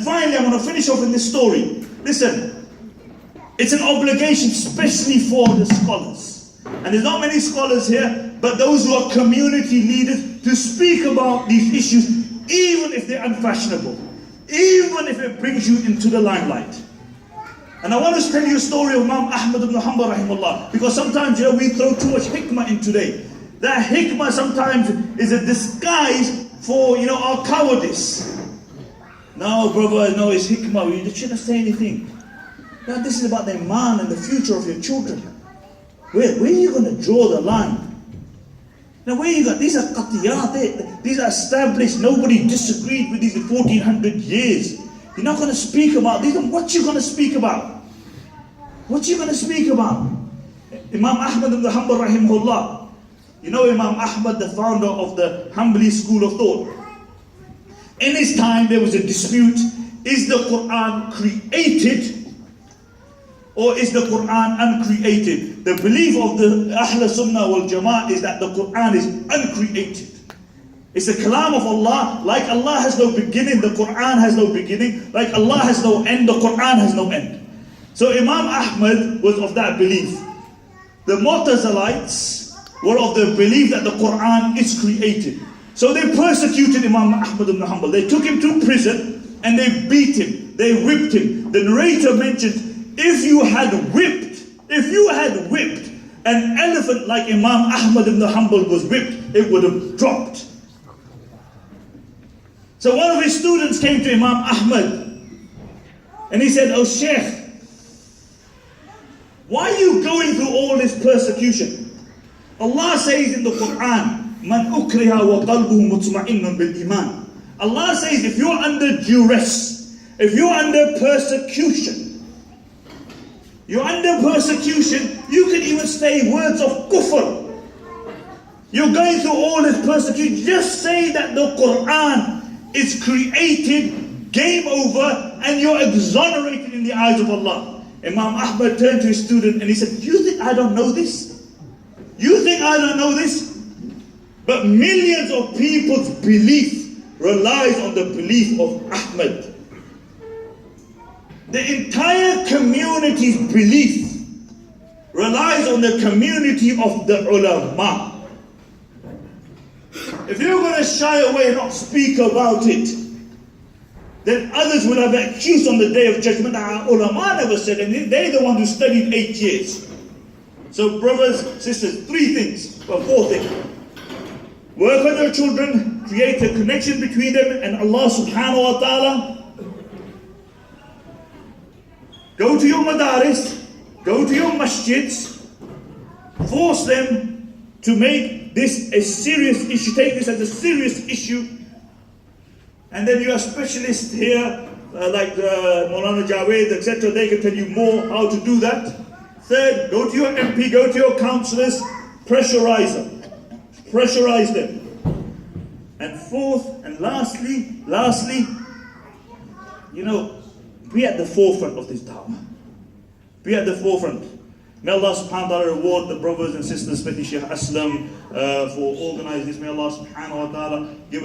finally, I'm going to finish off in this story. Listen, it's an obligation, especially for the scholars. And there's not many scholars here, but those who are community leaders, to speak about these issues, even if they're unfashionable, even if it brings you into the limelight. And I want to tell you a story of Imam Ahmad ibn Hanbal rahimahullah, because sometimes we throw too much hikmah in today. That hikmah sometimes is a disguise for our cowardice. No, brother, no, it's hikmah. You shouldn't say anything. Now, this is about the iman and the future of your children. Where are you going to draw the line? Now, where you got? These are qatiyat. These are established. Nobody disagreed with these in 1400 years. You're not going to speak about these. What you going to speak about? What you going to speak about? Imam Ahmad ibn Hanbal rahimahullah. You know Imam Ahmad, the founder of the Hanbali school of thought. In his time, there was a dispute. Is the Quran created or is the Quran uncreated? The belief of the Ahl Sunnah wal Jama'ah is that the Quran is uncreated. It's the kalam of Allah. Like Allah has no beginning, the Quran has no beginning. Like Allah has no end, the Quran has no end. So Imam Ahmad was of that belief. The Mu'tazilites were of the belief that the Quran is created. So they persecuted Imam Ahmad ibn Hanbal. They took him to prison and they beat him. They whipped him. The narrator mentioned, if you had whipped an elephant like Imam Ahmad ibn Hanbal was whipped, it would have dropped. So one of his students came to Imam Ahmad and he said, "Oh Sheikh, why are you going through all this persecution? Allah says in the Quran, Man ukriha wa qalbuhu mutma'innun bil iman. Allah says if you're under duress, if you're under persecution, you can even say words of kufr. You're going through all this persecution. Just say that the Quran is created, game over, and you're exonerated in the eyes of Allah." Imam Ahmad turned to his student and he said, "You think I don't know this? You think I don't know this?" But millions of people's belief relies on the belief of Ahmad. The entire community's belief relies on the community of the ulama. If you're going to shy away and not speak about it, then others will have accused on the day of judgment that ulama never said anything. They're the ones who studied 8 years. So brothers, sisters, 4 things. Work on your children, create a connection between them and Allah subhanahu wa ta'ala. Go to your madaris, go to your masjids, force them to make this a serious issue, take this as a serious issue. And then you have specialists here, like Maulana Javed, etc. They can tell you more how to do that. Third, go to your MP, go to your councillors, pressurize them. Pressurize them. And fourth and lastly, be at the forefront of this da'wah. Be at the forefront. May Allah subhanahu wa ta'ala reward the brothers and sisters, especially Sheikh Aslam, for organizing this. May Allah subhanahu wa ta'ala give